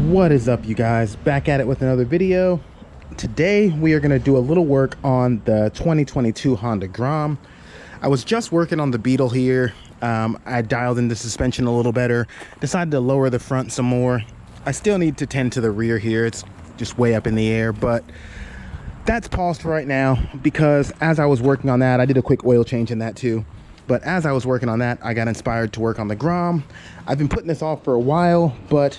What is up, you guys? Back at it with another video. Today we are going to do a little work on the 2022 Honda Grom. I was just working on the Beetle here. I dialed in the suspension a little better, decided to lower the front some more. I still need to tend to the rear here. It's just way up in the air, but that's paused right now because as I was working on that, I did a quick oil change in that too. But as I was working on that, I got inspired to work on the Grom. I've been putting this off for a while, but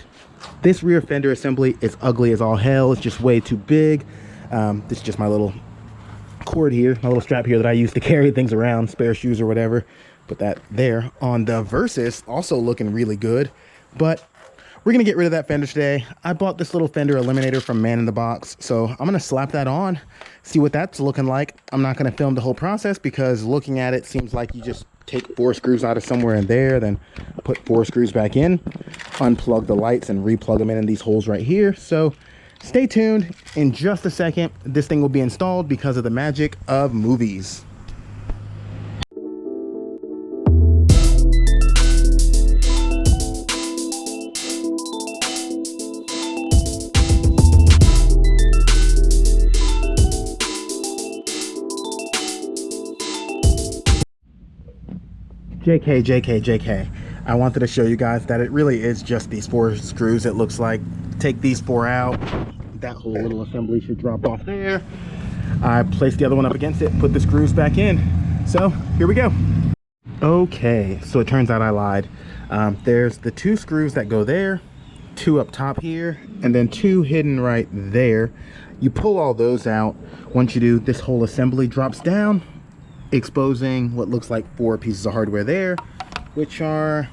this rear fender assembly is ugly as all hell. It's just way too big. This is just my little cord here, my little strap here that I use to carry things around, spare shoes or whatever. Put that there. On the Versus, also looking really good, but we're gonna get rid of that fender today. I bought this little Fender Eliminator from Man in the Box, so I'm gonna slap that on, see what that's looking like. I'm not gonna film the whole process because looking at it seems like you just take 4 screws out of somewhere in there, then put 4 screws back in, unplug the lights and replug them in these holes right here. So stay tuned. In just a second, this thing will be installed because of the magic of movies. JK. I wanted to show you guys that it really is just these 4 screws. It looks like. Take these 4 out. That whole little assembly should drop off there. I placed the other one up against it, put the screws back in. So here we go. Okay, so it turns out I lied. There's the 2 screws that go there, 2 up top here, and then 2 hidden right there. You pull all those out. Once you do, this whole assembly drops down, exposing what looks like 4 pieces of hardware there, which are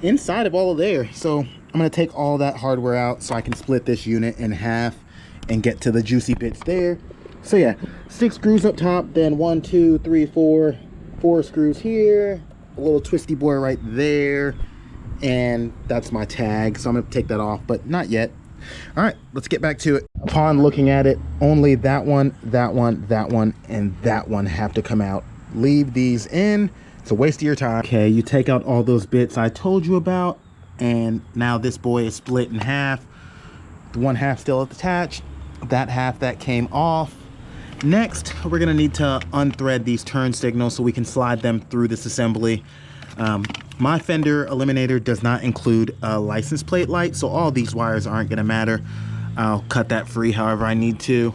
inside of all of there. So I'm going to take all that hardware out so I can split this unit in half and get to the juicy bits there. So yeah, 6 screws up top, then 1 2 3 4 screws here, a little twisty boy right there, and that's my tag. So I'm going to take that off, but not yet. All right, let's get back to it. Upon looking at it, only that one, that one, that one, and that one have to come out. Leave these in. It's a waste of your time. Okay, you take out all those bits I told you about, and now this boy is split in half. The one half still attached, that half that came off. Next, we're gonna need to unthread these turn signals so we can slide them through this assembly. My Fender Eliminator does not include a license plate light, so all these wires aren't gonna matter. I'll cut that free however I need to,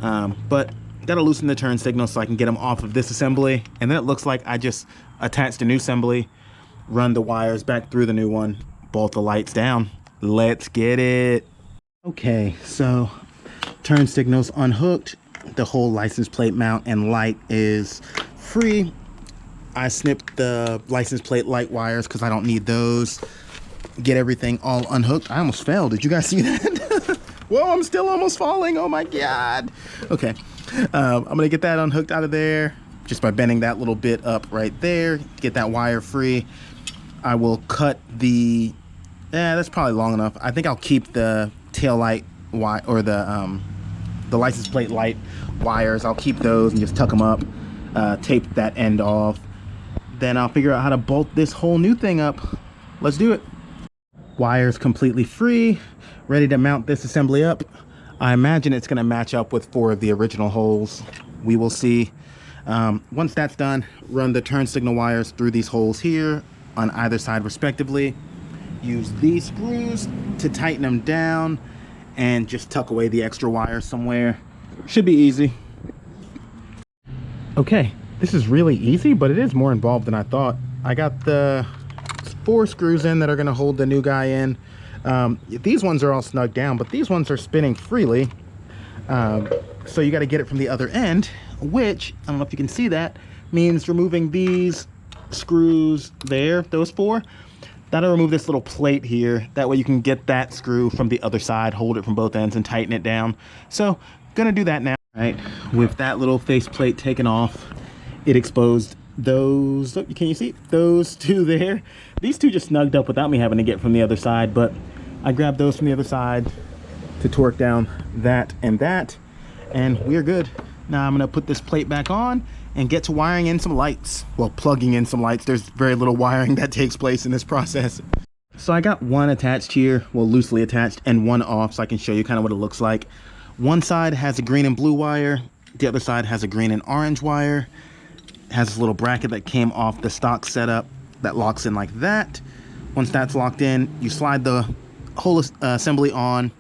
but gotta loosen the turn signal so I can get them off of this assembly. And then it looks like I just attached a new assembly, run the wires back through the new one, bolt the lights down. Let's get it. Okay, so turn signals unhooked. The whole license plate mount and light is free. I snipped the license plate light wires because I don't need those. Get everything all unhooked. I almost fell. Did you guys see that? Whoa, I'm still almost falling. Oh my God. Okay, I'm gonna get that unhooked out of there just by bending that little bit up right there. Get that wire free. I will cut the, that's probably long enough. I think I'll keep the tail light wire or the license plate light wires. I'll keep those and just tuck them up, tape that end off. Then I'll figure out how to bolt this whole new thing up. Let's do it. Wires completely free, ready to mount this assembly up. I imagine it's gonna match up with 4 of the original holes. We will see. Once that's done, run the turn signal wires through these holes here on either side respectively. Use these screws to tighten them down and just tuck away the extra wires somewhere. Should be easy. Okay, this is really easy, but it is more involved than I thought. I got the 4 screws in that are gonna hold the new guy in. These ones are all snug down, but these ones are spinning freely. So you gotta get it from the other end, which, I don't know if you can see that, means removing these screws there, those 4. That'll remove this little plate here. That way you can get that screw from the other side, hold it from both ends and tighten it down. So, gonna do that now. All right, with that little face plate taken off, it exposed those, can you see? Those 2 there. These 2 just snugged up without me having to get from the other side, but I grabbed those from the other side to torque down that, and we're good. Now I'm gonna put this plate back on and get to wiring in some lights. Well, plugging in some lights. There's very little wiring that takes place in this process. So I got one attached here, well, loosely attached, and one off, so I can show you kind of what it looks like. One side has a green and blue wire. The other side has a green and orange wire. It has this little bracket that came off the stock setup that locks in like that. Once that's locked in, you slide the whole assembly on,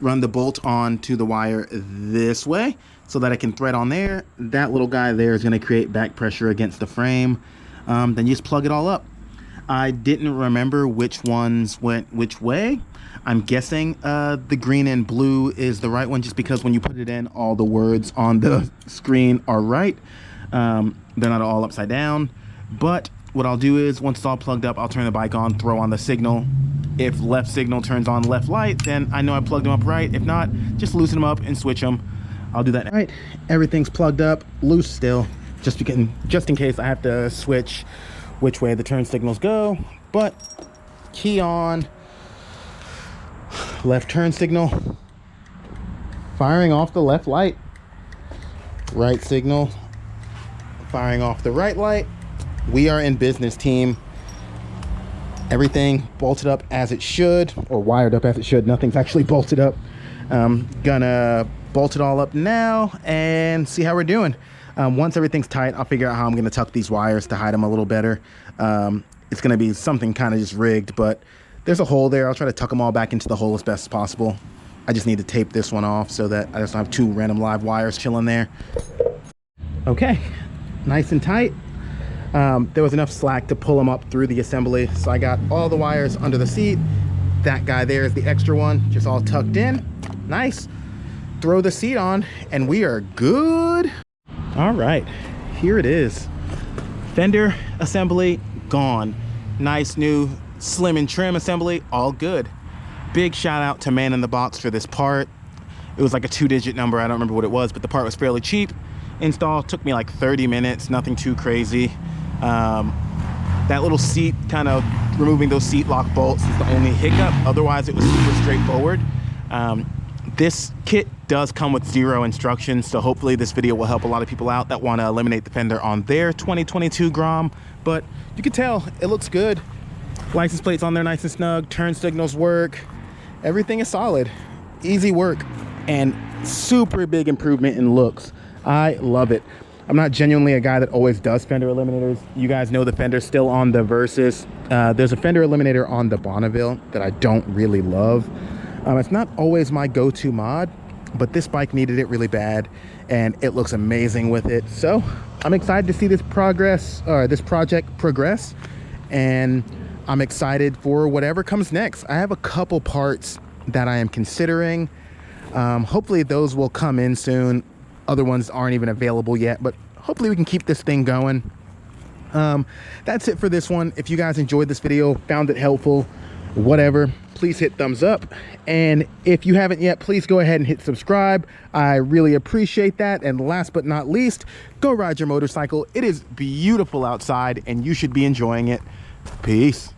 run the bolt on to the wire this way so that it can thread on there. That little guy there is going to create back pressure against the frame. Then you just plug it all up. I didn't remember which ones went which way. I'm guessing the green and blue is the right one, just because when you put it in, all the words on the screen are right. They're not all upside down. But what I'll do is, once it's all plugged up, I'll turn the bike on, throw on the signal. If left signal turns on left light, then I know I plugged them up right. If not, just loosen them up and switch them. I'll do that. All right, everything's plugged up, loose still, just in case I have to switch which way the turn signals go. But key on, left turn signal, firing off the left light, right signal, firing off the right light. We are in business, team. Everything bolted up as it should, or wired up as it should. Nothing's actually bolted up. Gonna bolt it all up now and see how we're doing. Once everything's tight, I'll figure out how I'm gonna tuck these wires to hide them a little better. It's gonna be something kind of just rigged, but there's a hole there. I'll try to tuck them all back into the hole as best as possible. I just need to tape this one off so that I just don't have two random live wires chilling there. Okay, nice and tight. There was enough slack to pull them up through the assembly, so I got all the wires under the seat. That guy there is the extra one, just all tucked in. Nice. Throw the seat on and we are good. All right, here it is. Fender assembly gone. Nice new slim and trim assembly, all good. Big shout out to Man in the Box for this part. It was like a 2-digit number, I don't remember what it was, but the part was fairly cheap. Install took me like 30 minutes, nothing too crazy. That little seat, kind of removing those seat lock bolts, is the only hiccup. Otherwise, it was super straightforward. This kit does come with 0 instructions, so hopefully this video will help a lot of people out that want to eliminate the Fender on their 2022 Grom. But you can tell it looks good. License plates on there nice and snug, turn signals work, everything is solid. Easy work and super big improvement in looks. I love it. I'm not genuinely a guy that always does Fender Eliminators. You guys know the Fender's still on the Versus. There's a Fender Eliminator on the Bonneville that I don't really love. It's not always my go-to mod, but this bike needed it really bad and it looks amazing with it. So I'm excited to see this project progress, and I'm excited for whatever comes next. I have a couple parts that I am considering. Hopefully those will come in soon. Other ones aren't even available yet, but hopefully we can keep this thing going. That's it for this one. If you guys enjoyed this video, found it helpful, whatever, please hit thumbs up. And if you haven't yet, please go ahead and hit subscribe. I really appreciate that. And last but not least, go ride your motorcycle. It is beautiful outside and you should be enjoying it. Peace.